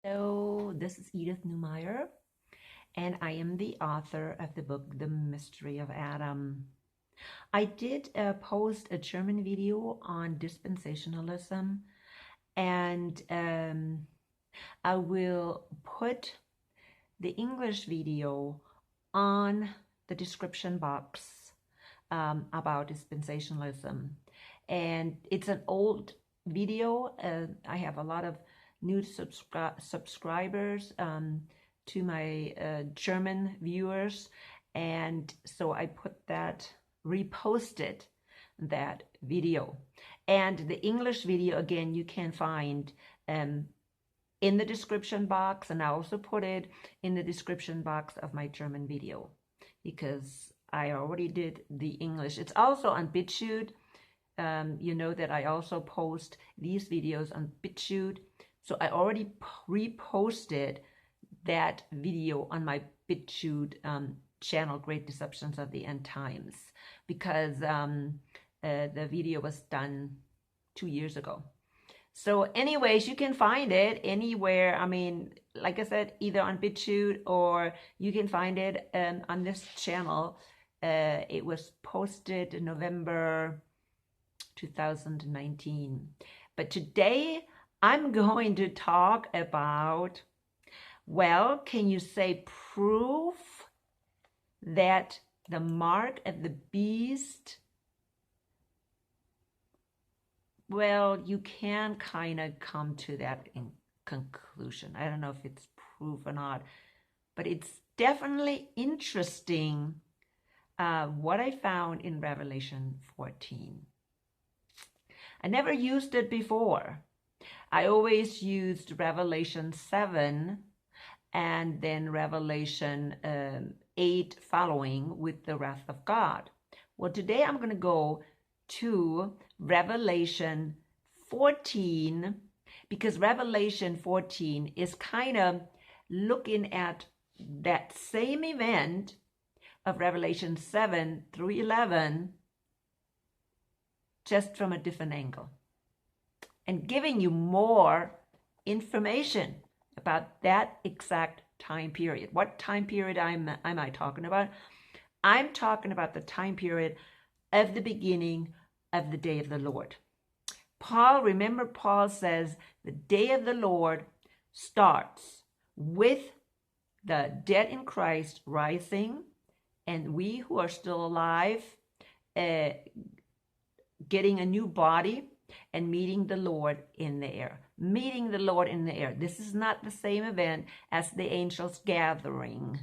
Hello, this is Edith Neumeyer, and I am the author of the book, The Mystery of Adam. I did post a German video on dispensationalism, and I will put the English video on the description box about dispensationalism. And it's an old video. I have a lot of new subscribers to my German viewers, and so I reposted that video. And the English video, again, you can find in the description box, and I also put it in the description box of my German video because I already did the English. It's also on BitChute. You know that I also post these videos on BitChute. So I already reposted that video on my BitChute channel, Great Deceptions of the End Times, because the video was done 2 years ago. So anyways, you can find it anywhere. I mean, like I said, either on BitChute or you can find it on this channel. It was posted in November 2019. But today I'm going to talk about, well, can you say proof that the mark of the beast? Well, you can kind of come to that in conclusion. I don't know if it's proof or not, but it's definitely interesting what I found in Revelation 14. I never used it before. I always used Revelation 7 and then Revelation 8 following with the wrath of God. Well, today I'm going to go to Revelation 14 because Revelation 14 is kind of looking at that same event of Revelation 7 through 11 just from a different angle and giving you more information about that exact time period. What time period am I talking about? I'm talking about the time period of the beginning of the day of the Lord. Remember Paul says the day of the Lord starts with the dead in Christ rising and we who are still alive getting a new body and meeting the Lord in the air. Meeting the Lord in the air. This is not the same event as the angels gathering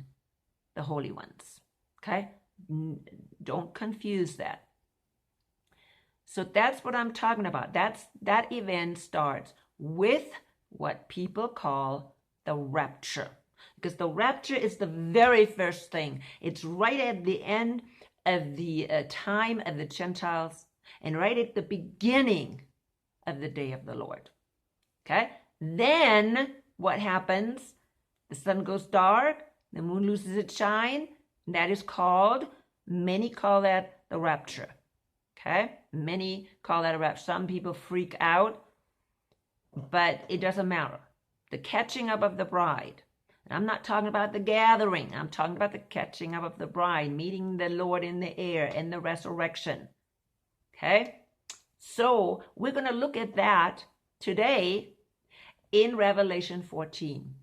the holy ones. Okay? Don't confuse that. So that's what I'm talking about. That event starts with what people call the rapture. Because the rapture is the very first thing. It's right at the end of the time of the Gentiles and right at the beginning of the day of the Lord. Okay? Then what happens? The sun goes dark, the moon loses its shine, and that is called, many call that the rapture. Okay? Many call that a rapture. Some people freak out, but it doesn't matter. The catching up of the bride. And I'm not talking about the gathering. I'm talking about the catching up of the bride, meeting the Lord in the air, and the resurrection. Okay? So we're going to look at that today in Revelation 14.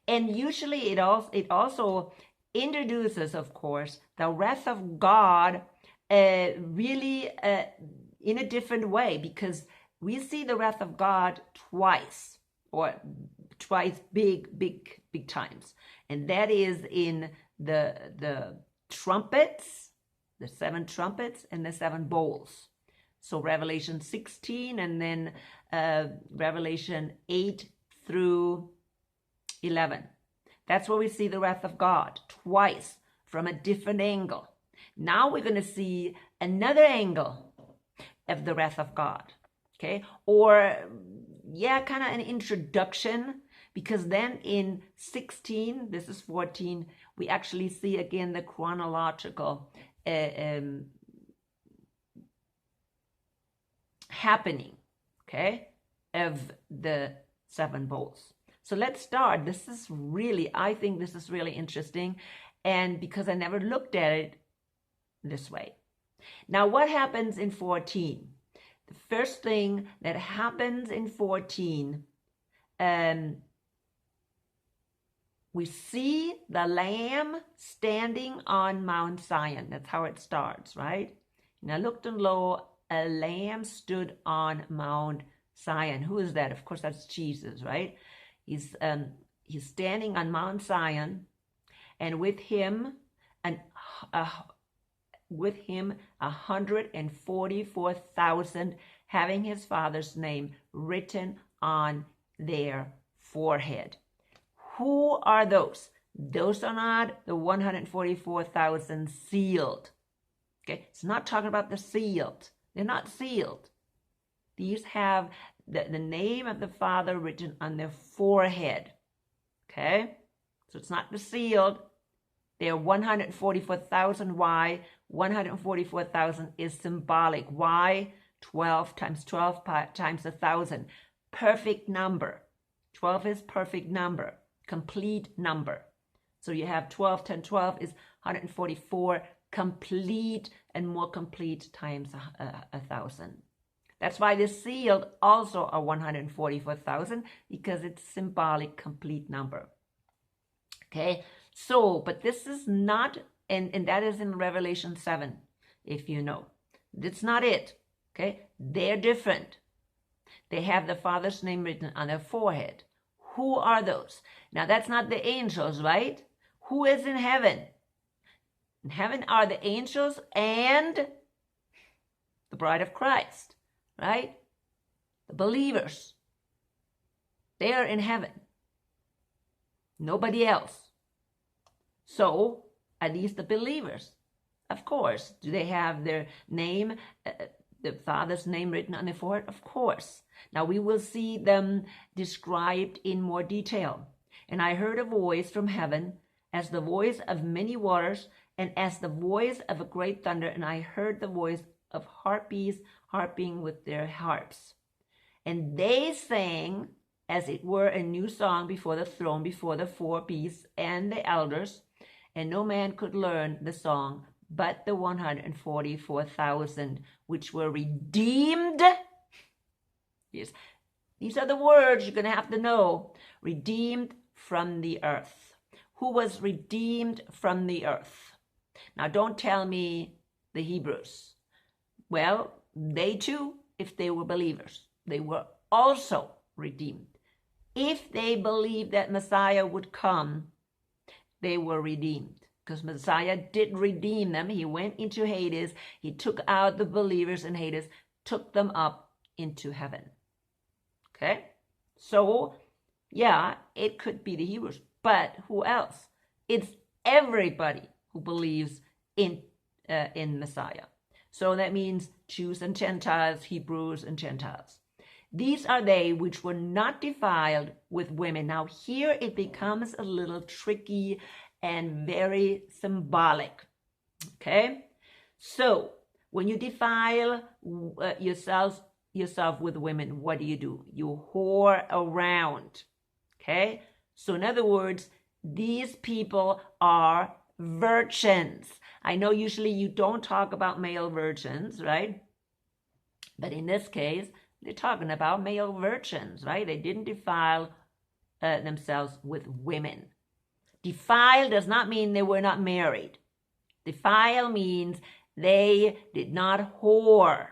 And usually it also introduces, of course, the wrath of God really in a different way, because we see the wrath of God twice big times. And that is in the trumpets, the 7 trumpets and the 7 bowls. So Revelation 16 and then Revelation 8 through 11. That's where we see the wrath of God twice from a different angle. Now we're going to see another angle of the wrath of God. Okay? Or, kind of an introduction, because then in 16, this is 14, we actually see again the chronological happening, okay, of the 7 bowls. So let's start. I think this is really interesting, and because I never looked at it this way. Now, what happens in 14? The first thing that happens in 14, we see the Lamb standing on Mount Zion. That's how it starts, right? And I looked, and lo, a lamb stood on Mount Zion. Who is that? Of course, that's Jesus, right? He's standing on Mount Zion, and with him 144,000 having his Father's name written on their forehead. Who are those? Those are not the 144,000 sealed. Okay, it's not talking about the sealed. They're not sealed. These have the name of the Father written on their forehead. Okay, so it's not the sealed. They're 144,000. Why? 144,000 is symbolic. Why? 12 times 12 times 1,000. Perfect number. 12 is perfect number. Complete number. So you have 12 times 12 is 144, complete and more complete times 1,000. That's why the sealed also are 144,000, because it's symbolic complete number. Okay, so, but this is not, and that is in Revelation 7, if you know. That's not it. Okay, they're different. They have the Father's name written on their forehead. Who are those? Now, that's not the angels, right? Who is in heaven? In heaven are the angels and the bride of Christ, right? The believers. They are in heaven. Nobody else. So, at least the believers, of course. Do they have their name, the Father's name written on their forehead? Of course. Now we will see them described in more detail. And I heard a voice from heaven, as the voice of many waters, and as the voice of a great thunder. And I heard the voice of harpies harping with their harps. And they sang, as it were, a new song before the throne, before the four beasts and the elders. And no man could learn the song but the 144,000 which were redeemed. Yes, these are the words you're going to have to know. Redeemed from the earth. Who was redeemed from the earth? Now, don't tell me the Hebrews. Well, they too, if they were believers, they were also redeemed. If they believed that Messiah would come, they were redeemed. Because Messiah did redeem them. He went into Hades. He took out the believers in Hades, took them up into heaven. Okay? So, yeah, it could be the Hebrews. But who else? It's everybody who believes in Messiah. So that means Jews and Gentiles, Hebrews and Gentiles. These are they which were not defiled with women. Now here it becomes a little tricky and very symbolic. Okay? So when you defile yourself with women, what do? You whore around. Okay? So in other words, these people are virgins. I know usually you don't talk about male virgins, right? But in this case, they're talking about male virgins, right? They didn't defile themselves with women. Defile does not mean they were not married. Defile means they did not whore,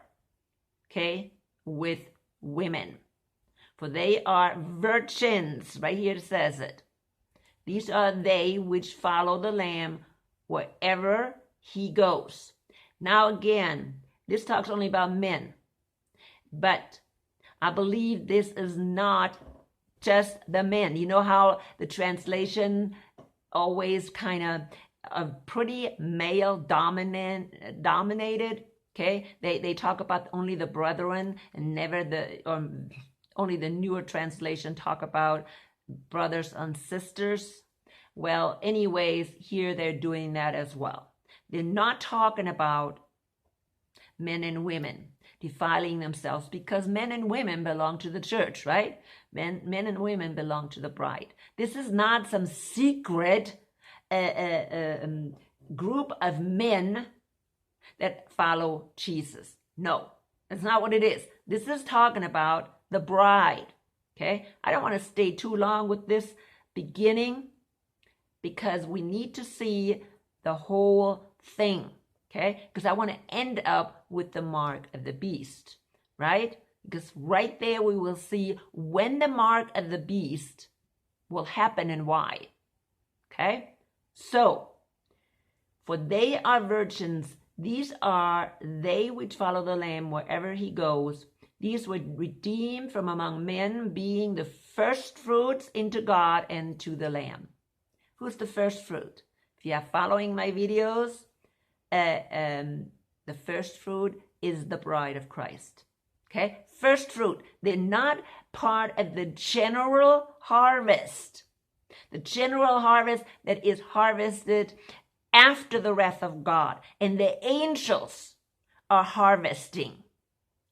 okay, with women. For they are virgins. Right here it says it. These are they which follow the Lamb wherever he goes. Now again, this talks only about men. But I believe this is not just the men. You know how the translation always kind of pretty male dominated? Okay, they talk about only the brethren and never only the newer translation talk about brothers and sisters. Well, anyways, here they're doing that as well. They're not talking about men and women. defiling themselves, because men and women belong to the church, right? Men and women belong to the bride. This is not some secret group of men that follow Jesus. No, that's not what it is. This is talking about the bride. Okay, I don't want to stay too long with this beginning because we need to see the whole thing. Okay, because I want to end up with the mark of the beast, right? Because right there we will see when the mark of the beast will happen and why. Okay, so for they are virgins, these are they which follow the Lamb wherever he goes. These were redeemed from among men, being the first fruits into God and to the Lamb. Who's the first fruit? If you are following my videos, the first fruit is the bride of Christ. Okay, first fruit. They're not part of the general harvest. The general harvest that is harvested after the wrath of God. And the angels are harvesting.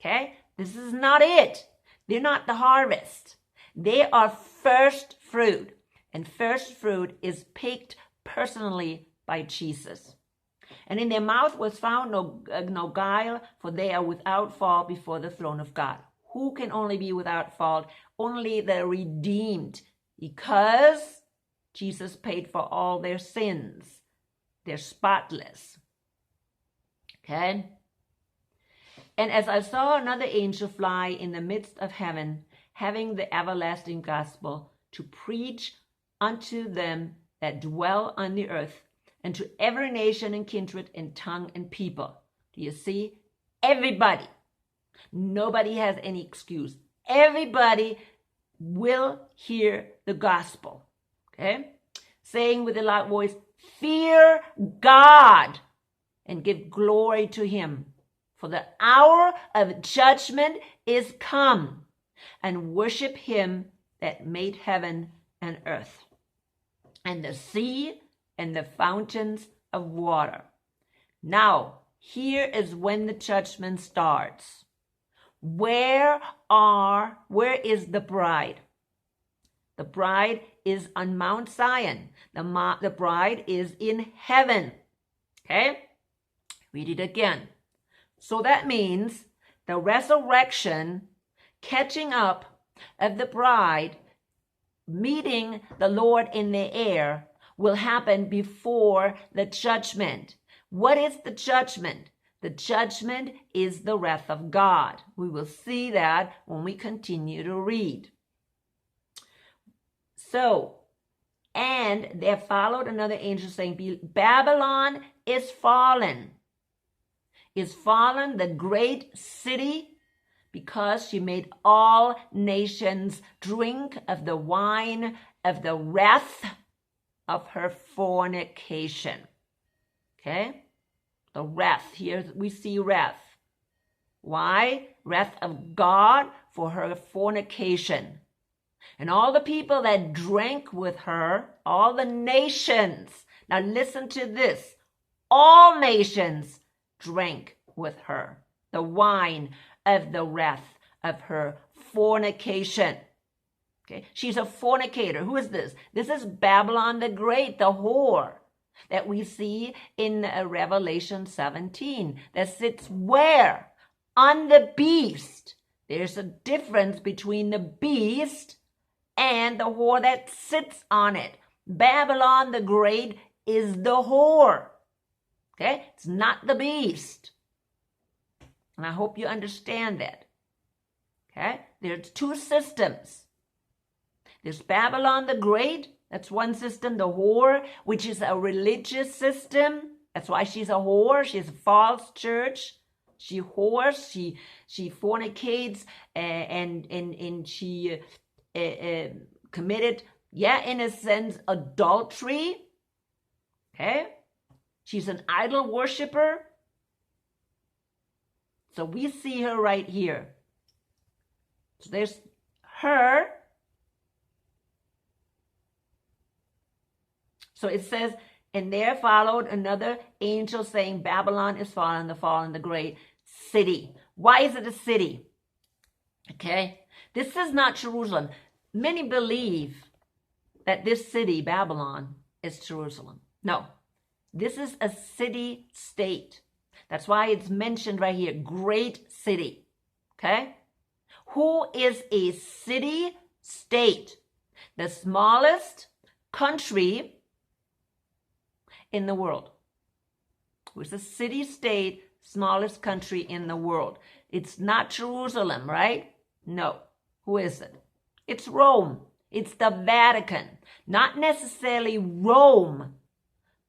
Okay, this is not it. They're not the harvest. They are first fruit. And first fruit is picked personally by Jesus. And in their mouth was found no guile, for they are without fault before the throne of God. Who can only be without fault? Only the redeemed, because Jesus paid for all their sins. They're spotless. Okay? And as I saw another angel fly in the midst of heaven, having the everlasting gospel, to preach unto them that dwell on the earth, and to every nation and kindred and tongue and people. Do you see? Everybody. Nobody has any excuse. Everybody will hear the gospel. Okay? Saying with a loud voice, fear God and give glory to him. For the hour of judgment is come, and worship him that made heaven and earth, and the sea, and the fountains of water. Now, here is when the judgment starts. Where is the bride? The bride is on Mount Zion. The bride is in heaven. Okay? Read it again. So that means the resurrection, catching up of the bride, meeting the Lord in the air, will happen before the judgment. What is the judgment? The judgment is the wrath of God. We will see that when we continue to read. So, and there followed another angel saying, Babylon is fallen. Is fallen, the great city, because she made all nations drink of the wine of the wrath of her fornication. Okay? The wrath. Here we see wrath. Why? Wrath of God for her fornication. And all the people that drank with her, all the nations. Now listen to this. All nations drank with her the wine of the wrath of her fornication. Okay, she's a fornicator. Who is this? This is Babylon the Great, the whore that we see in Revelation 17, that sits where? On the beast. There's a difference between the beast and the whore that sits on it. Babylon the Great is the whore. Okay, it's not the beast. And I hope you understand that. Okay, there's two systems. There's Babylon the Great, that's one system, the whore, which is a religious system. That's why she's a whore. She's a false church. She whores, she fornicates, and she committed, in a sense, adultery. Okay? She's an idol worshiper. So we see her right here. So there's her. So it says, and there followed another angel saying, Babylon is fallen, the great city. Why is it a city? Okay, this is not Jerusalem. Many believe that this city, Babylon, is Jerusalem. No, this is a city-state. That's why it's mentioned right here, great city. Okay, who is a city-state? The smallest country in the world. Who's a city-state, smallest country in the world? It's not Jerusalem, right? No. Who is it? It's Rome. It's the Vatican. Not necessarily Rome,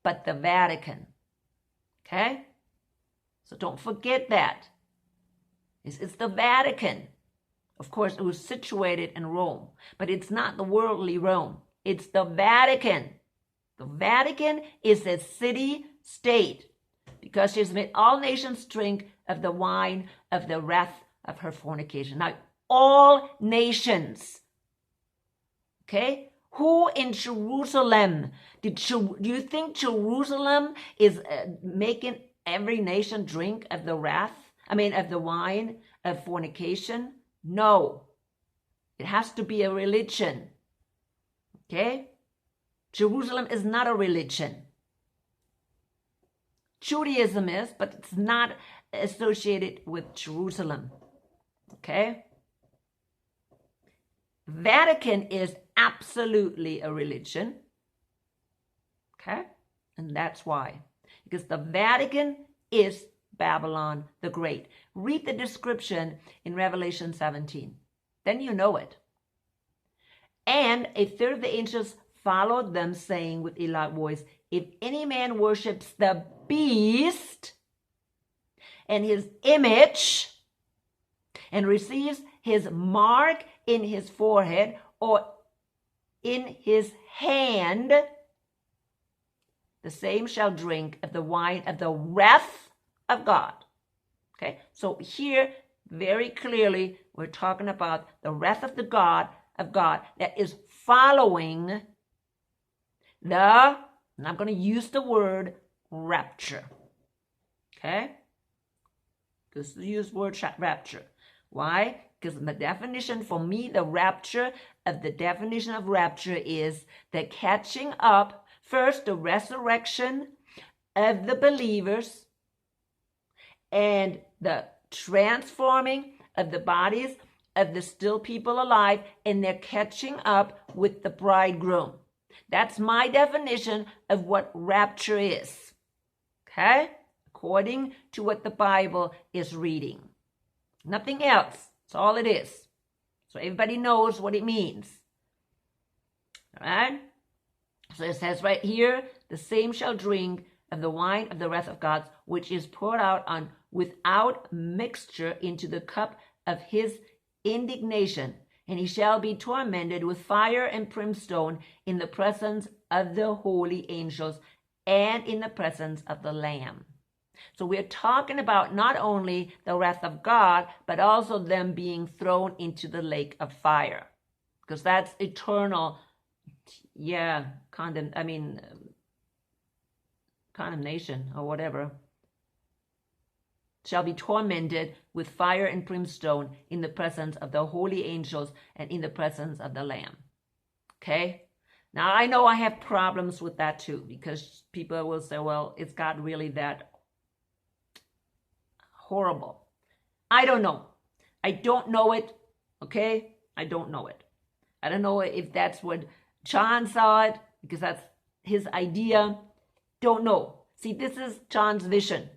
but the Vatican. Okay? So don't forget that. It's the Vatican. Of course, it was situated in Rome, but it's not the worldly Rome. It's the Vatican. The Vatican is a city-state because she has made all nations drink of the wine of the wrath of her fornication. Now, all nations. Okay? Who in Jerusalem? Do you think Jerusalem is making every nation drink of the of the wine of fornication? No. It has to be a religion. Okay? Jerusalem is not a religion. Judaism is, but it's not associated with Jerusalem. Okay? Vatican is absolutely a religion. Okay? And that's why. Because the Vatican is Babylon the Great. Read the description in Revelation 17. Then you know it. And a third of the angels followed them, saying with a loud voice, if any man worships the beast and his image and receives his mark in his forehead or in his hand, the same shall drink of the wine of the wrath of God. Okay, so here very clearly we're talking about the wrath of God that is following the, and I'm going to use the word rapture. Okay? Just use the word rapture. Why? Because the definition for me, the definition of rapture is the catching up, first the resurrection of the believers and the transforming of the bodies of the still people alive, and they're catching up with the bridegroom. That's my definition of what rapture is. Okay? According to what the Bible is reading. Nothing else. That's all it is. So everybody knows what it means. All right? So it says right here, the same shall drink of the wine of the wrath of God, which is poured out on without mixture into the cup of his indignation, and he shall be tormented with fire and brimstone in the presence of the holy angels and in the presence of the Lamb. So we're talking about not only the wrath of God, but also them being thrown into the lake of fire, because that's eternal, condemnation or whatever. Shall be tormented with fire and brimstone in the presence of the holy angels and in the presence of the Lamb. Okay? Now, I know I have problems with that too, because people will say, well, is God really that horrible? I don't know. I don't know it. Okay? I don't know it. I don't know if that's what John saw it, because that's his idea. Don't know. See, this is John's vision.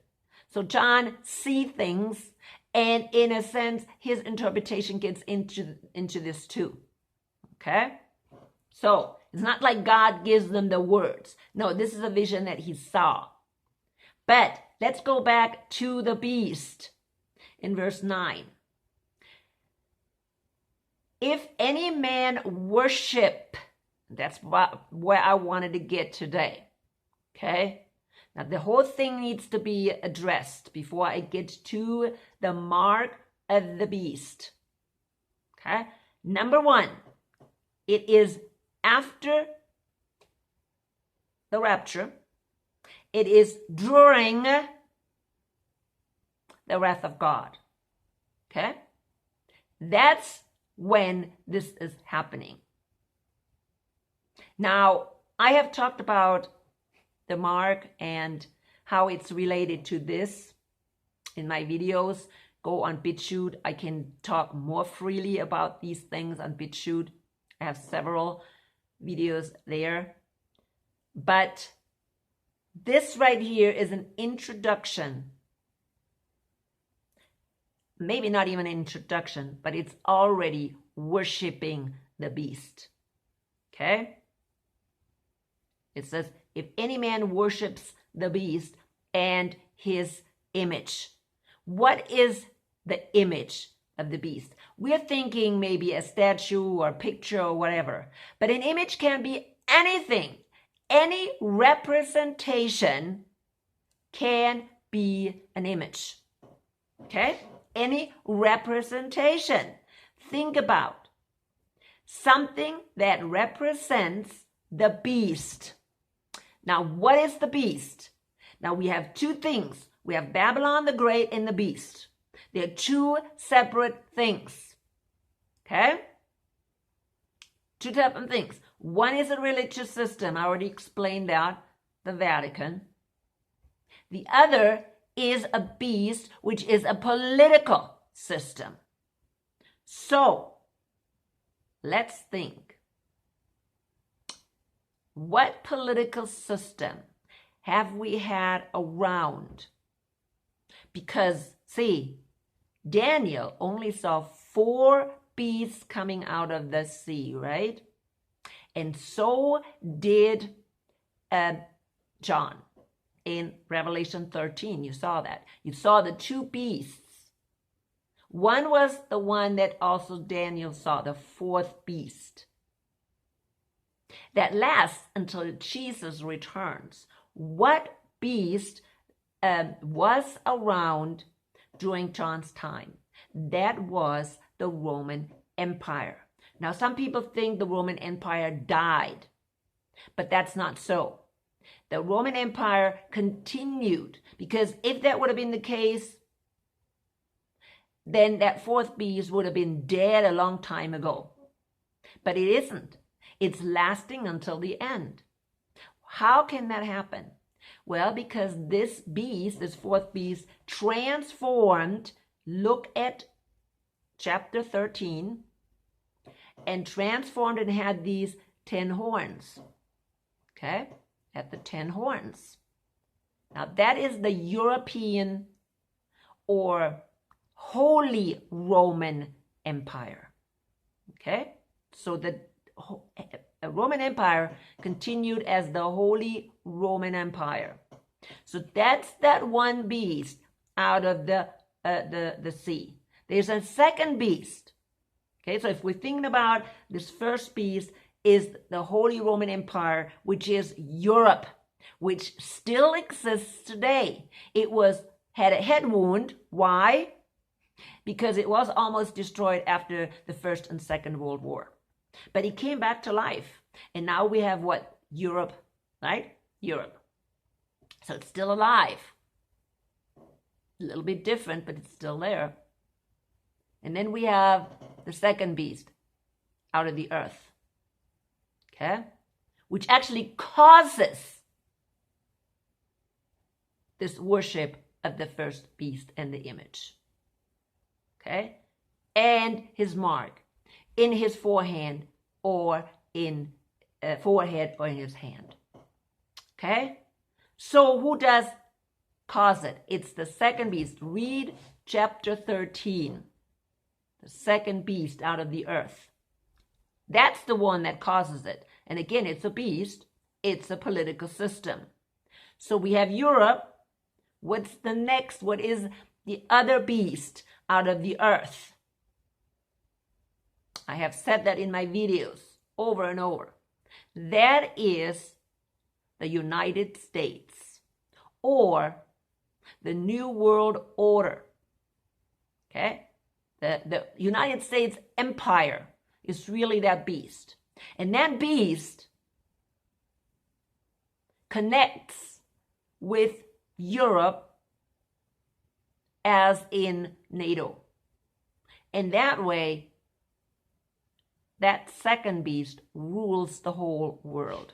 So John sees things, and in a sense, his interpretation gets into this too. Okay? So it's not like God gives them the words. No, this is a vision that he saw. But let's go back to the beast in verse 9. If any man worship, that's where I wanted to get today. Okay? Now, the whole thing needs to be addressed before I get to the mark of the beast. Okay? Number one, it is after the rapture. It is during the wrath of God. Okay? That's when this is happening. Now, I have talked about the mark and how it's related to this in my videos. Go on BitChute. I can talk more freely about these things on BitChute. I have several videos there. But this right here is an introduction. Maybe not even an introduction, but it's already worshiping the beast. Okay? It says, if any man worships the beast and his image. What is the image of the beast? We're thinking maybe a statue or a picture or whatever. But an image can be anything. Any representation can be an image. Okay? Any representation. Think about something that represents the beast. Now, what is the beast? Now, we have two things. We have Babylon the Great and the beast. They're two separate things. Okay? Two different things. One is a religious system. I already explained that, the Vatican. The other is a beast, which is a political system. So, let's think. What political system have we had around? Because, see, Daniel only saw 4 beasts coming out of the sea, right? And so did John in Revelation 13. You saw that. You saw the 2 beasts. One was the one that also Daniel saw, the 4th beast. That lasts until Jesus returns. What beast was around during John's time? That was the Roman Empire. Now, some people think the Roman Empire died, but that's not so. The Roman Empire continued, because if that would have been the case, then that 4th beast would have been dead a long time ago. But it isn't. It's lasting until the end. How can that happen? Well, because this beast, this 4th beast, transformed. Look at chapter 13. And transformed and had these 10 horns. Okay? Had the 10 horns. Now that is the European or Holy Roman Empire. Okay? So the Roman Empire continued as the Holy Roman Empire. So that's that one beast out of the sea. There's a second beast. Okay, so if we're thinking about this first beast is the Holy Roman Empire, which is Europe, which still exists today. It had a head wound. Why? Because it was almost destroyed after the First and Second World War. But it came back to life. And now we have what? Europe, right? Europe. So it's still alive. A little bit different, but it's still there. And then we have the second beast out of the earth. Okay? Which actually causes this worship of the first beast and the image. Okay? And his mark in his forehead or in his hand. Okay? So who does cause it? It's the second beast. Read chapter 13. The second beast out of the earth. That's the one that causes it. And again, it's a beast. It's a political system. So we have Europe. What's the next? What is the other beast out of the earth? I have said that in my videos over and over. That is the United States or the New World Order. Okay? The United States Empire is really that beast. And that beast connects with Europe as in NATO. And that way, that second beast rules the whole world.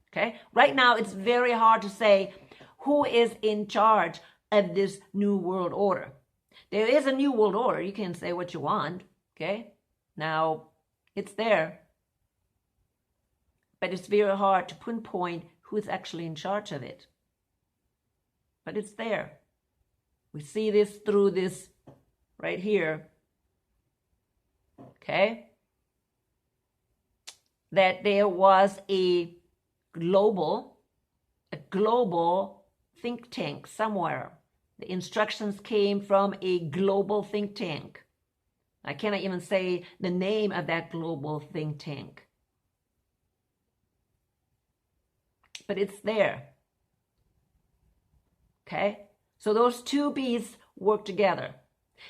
Okay? Right now, it's very hard to say who is in charge of this new world order. There is a new world order. You can say what you want. Okay? Now, it's there. But it's very hard to pinpoint who is actually in charge of it. But it's there. We see this through this right here. Okay? That there was a global think tank somewhere. The instructions came from a global think tank. I cannot even say the name of that global think tank. But it's there. Okay? So those two beasts work together.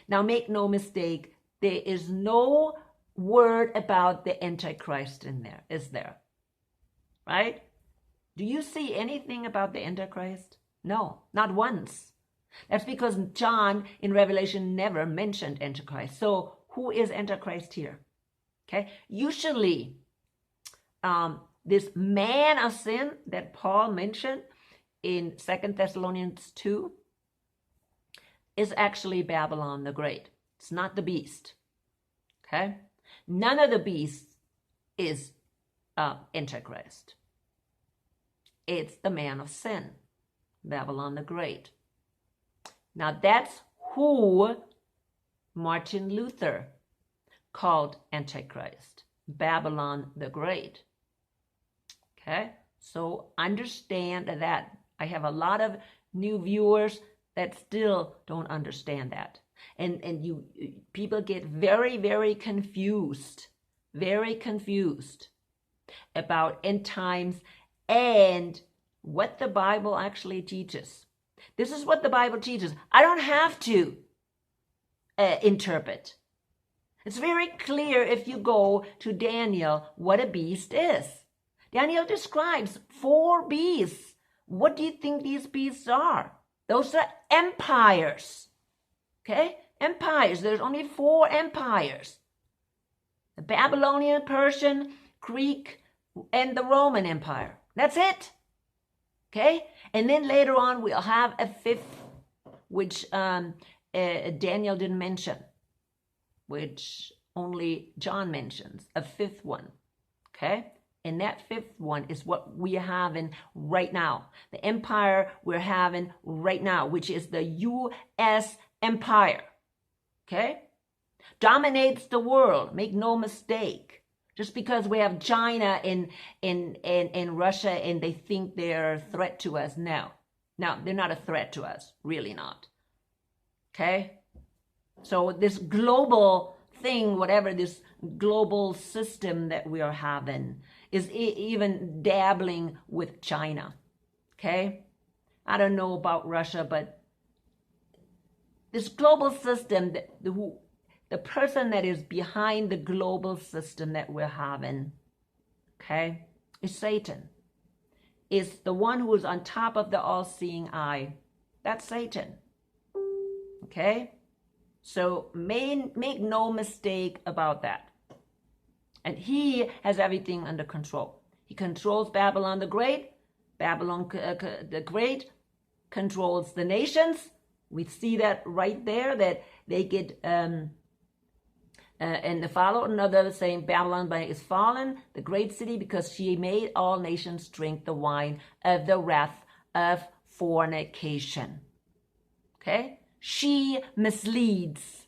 Now make no mistake, there is no word about the Antichrist in there, is there? Right? Do you see anything about the Antichrist? No, not once. That's because John in Revelation never mentioned Antichrist. So who is Antichrist here? Okay? Usually, this man of sin that Paul mentioned in 2 Thessalonians 2 is actually Babylon the Great. It's not the beast. Okay? None of the beasts is Antichrist. It's the man of sin, Babylon the Great. Now that's who Martin Luther called Antichrist, Babylon the Great. Okay? So understand that. I have a lot of new viewers that still don't understand that. And people get very, very confused about end times and what the Bible actually teaches. This is what the Bible teaches. I don't have to interpret. It's very clear if you go to Daniel what a beast is. Daniel describes 4 beasts. What do you think these beasts are? Those are empires. Okay? Empires. There's only 4 empires. The Babylonian, Persian, Greek, and the Roman Empire. That's it. Okay? And then later on we'll have a 5th, which Daniel didn't mention, which only John mentions, a 5th one. Okay? And that 5th one is what we are having right now. The empire we're having right now, which is the U.S. empire. Okay? Dominates the world. Make no mistake. Just because we have China and Russia and they think they're a threat to us. No, they're not a threat to us. Really not. Okay? So this global thing, whatever this global system that we are having, is even dabbling with China. Okay? I don't know about Russia, but this global system, the person that is behind the global system that we're having, okay, is Satan. Is the one who is on top of the all-seeing eye. That's Satan. Okay? So make no mistake about that. And he has everything under control. He controls Babylon the Great. Babylon the Great controls the nations. We see that right there, that they get... and the follow another saying Babylon is fallen, the great city, because she made all nations drink the wine of the wrath of fornication. Okay? She misleads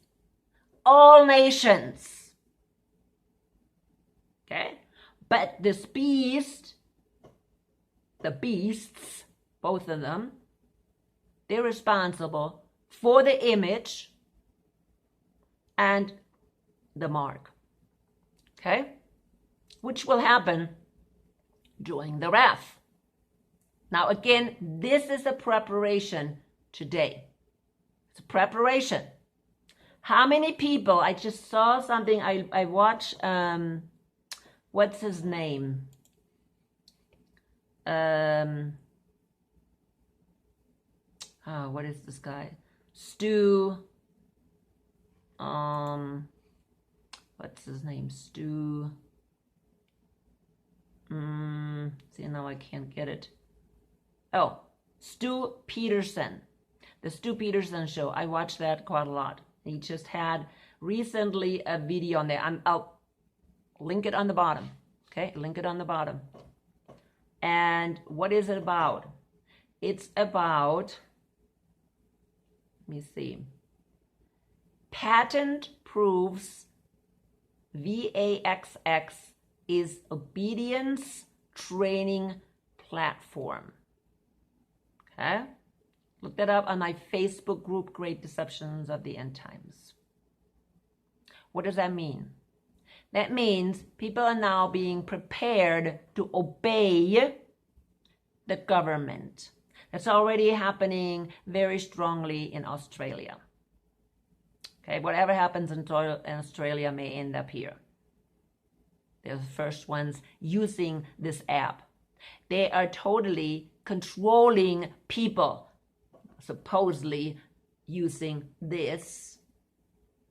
all nations. Okay? But this beast, the beasts, both of them, they're responsible for the image and the mark. Okay? Which will happen during the wrath. Now again, this is a preparation today. It's a preparation. How many people, I just saw something, I watched, what's his name? What is this guy? Stu, what's his name? Stu. See, now I can't get it. Oh, Stu Peterson. The Stu Peterson show. I watched that quite a lot. He just had recently a video on there. I'll link it on the bottom. Okay, link it on the bottom. And what is it about? It's about, let me see, patent proves VAXX is obedience training platform. Okay? Look that up on my Facebook group, Great Deceptions of the End Times. What does that mean? That means people are now being prepared to obey the government. That's already happening very strongly in Australia. Okay, whatever happens in Australia may end up here. They're the first ones using this app. They are totally controlling people, supposedly using this,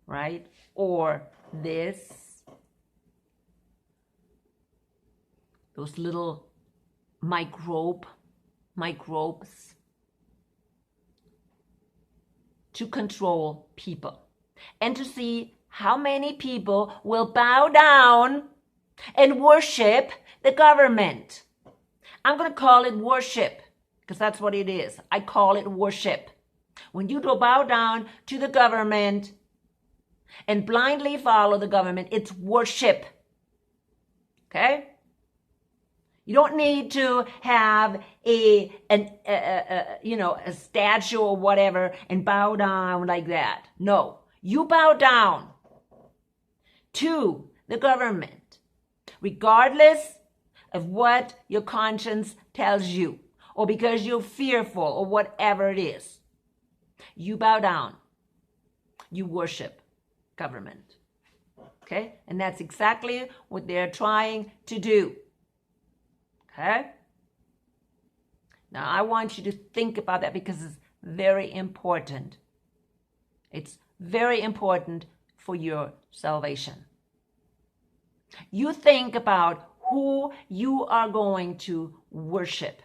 right? Or this. Those little microbes to control people and to see how many people will bow down and worship the government. I'm going to call it worship because that's what it is. I call it worship. When you bow down to the government and blindly follow the government, it's worship. Okay? You don't need to have a statue or whatever and bow down like that. No, you bow down to the government, regardless of what your conscience tells you, or because you're fearful, or whatever it is. You bow down. You worship government. Okay? And that's exactly what they're trying to do. Okay? Now, I want you to think about that because it's very important. It's very important for your salvation. You think about who you are going to worship.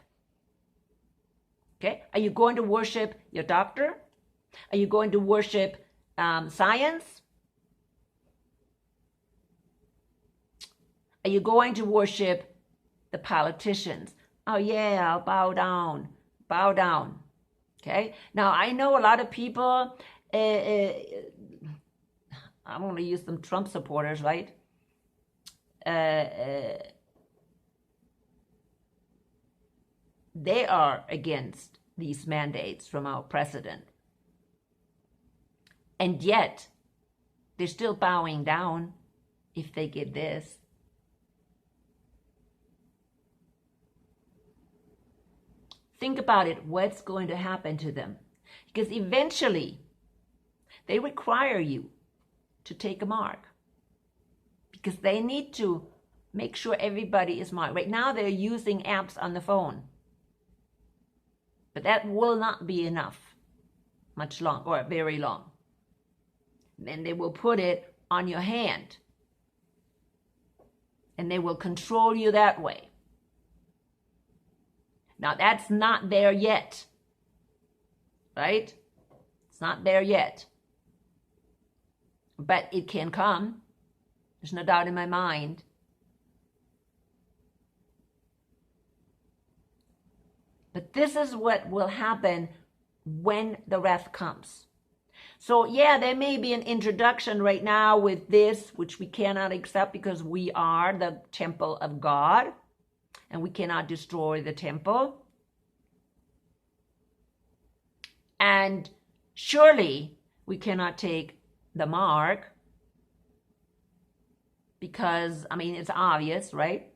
Okay? Are you going to worship your doctor? Are you going to worship science? Are you going to worship the politicians? Oh yeah, I'll bow down. Bow down. Okay? Now, I know a lot of people, I'm going to use some Trump supporters, right? They are against these mandates from our president. And yet, they're still bowing down if they get this. Think about it, what's going to happen to them? Because eventually, they require you to take a mark. Because they need to make sure everybody is marked. Right now, they're using apps on the phone. But that will not be enough much long or very long. Then they will put it on your hand. And they will control you that way. Now, that's not there yet. Right? It's not there yet. But it can come. There's no doubt in my mind. But this is what will happen when the wrath comes. So yeah, there may be an introduction right now with this, which we cannot accept because we are the temple of God and we cannot destroy the temple. And surely we cannot take the mark because, I mean, it's obvious, right?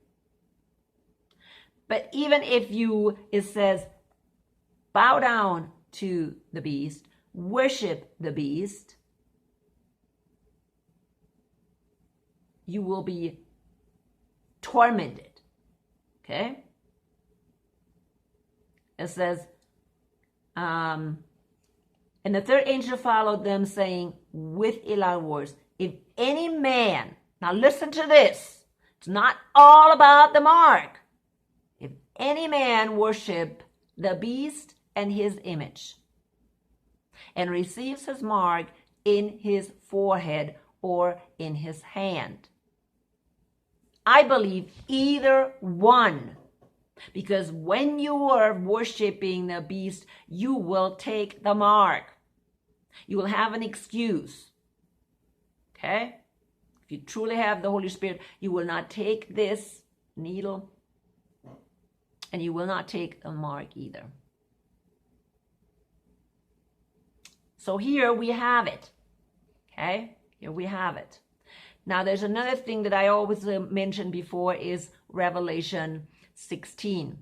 But even if it says, bow down to the beast, worship the beast, you will be tormented. Okay? It says, and the third angel followed them, saying, with a loud voice, if any man, now listen to this, it's not all about the mark. If any man worship the beast and his image, and receives his mark in his forehead or in his hand. I believe either one, because when you are worshiping the beast, you will take the mark. You will have an excuse. Okay? If you truly have the Holy Spirit, you will not take this needle, and you will not take the mark either. So here we have it. Okay? Here we have it. Now there's another thing that I always mentioned before is Revelation 16.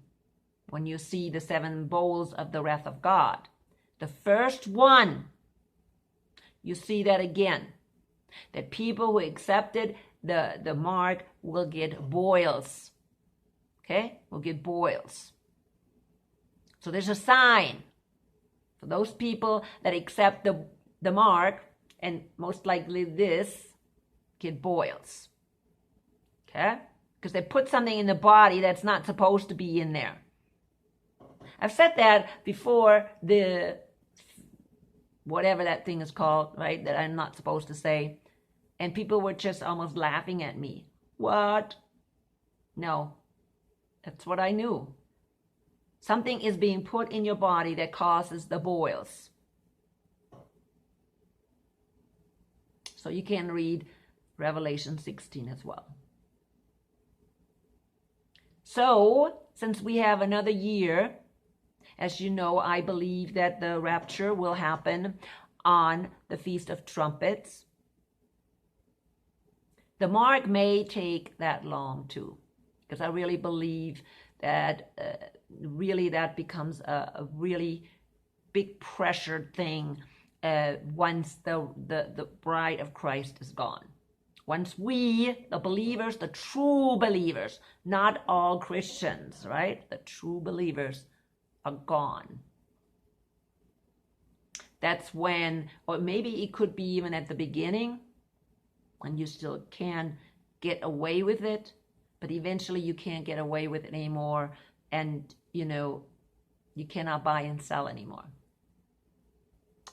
When you see the 7 bowls of the wrath of God. The first one, you see that again. That people who accepted the mark will get boils. Okay? Will get boils. So there's a sign for those people that accept the mark, and most likely this, get boils. Okay? Because they put something in the body that's not supposed to be in there. I've said that before, the whatever that thing is called, right, that I'm not supposed to say, and people were just almost laughing at me. What? No. That's what I knew. Something is being put in your body that causes the boils. So you can read Revelation 16 as well. So, since we have another year, as you know, I believe that the rapture will happen on the Feast of Trumpets. The mark may take that long too, because I really believe that really that becomes a really big pressured thing once the bride of Christ is gone. Once we, the believers, the true believers, not all Christians, right? The true believers are gone. That's when, or maybe it could be even at the beginning, when you still can get away with it, but eventually you can't get away with it anymore, and, you know, you cannot buy and sell anymore.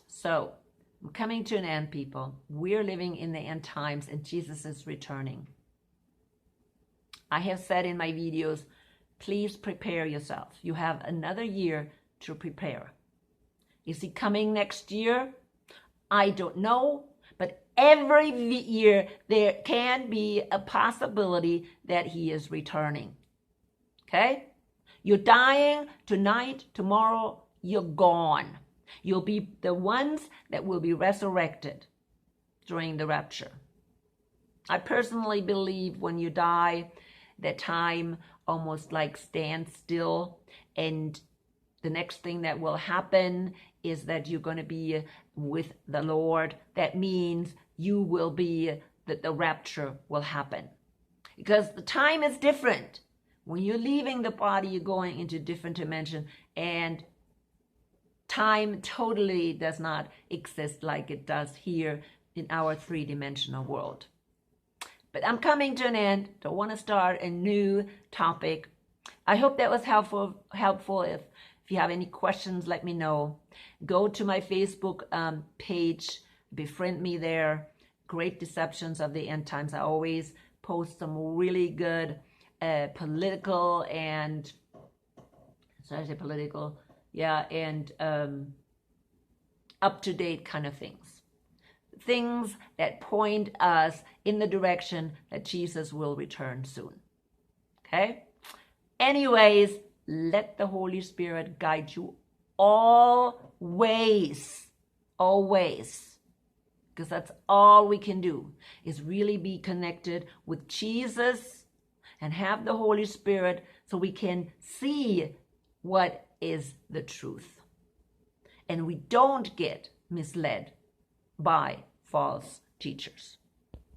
So, I'm coming to an end, people. We're living in the end times, and Jesus is returning. I have said in my videos, please prepare yourself. You have another year to prepare. Is he coming next year? I don't know, but every year there can be a possibility that he is returning. Okay? You're dying tonight, tomorrow, you're gone. You'll be the ones that will be resurrected during the rapture. I personally believe when you die, that time almost like stands still, and the next thing that will happen is that you're going to be with the Lord. That means you will be, that the rapture will happen. Because the time is different. When you're leaving the body, you're going into a different dimension, and time totally does not exist like it does here in our three-dimensional world. But I'm coming to an end. Don't want to start a new topic. I hope that was helpful. If you have any questions, let me know. Go to my Facebook page, befriend me there. Great Deceptions of the End Times. I always post some really good political and, and up-to-date kind of things. Things that point us in the direction that Jesus will return soon. Okay? Anyways, let the Holy Spirit guide you always. Always. Because that's all we can do, is really be connected with Jesus and have the Holy Spirit so we can see what is the truth. And we don't get misled by false teachers.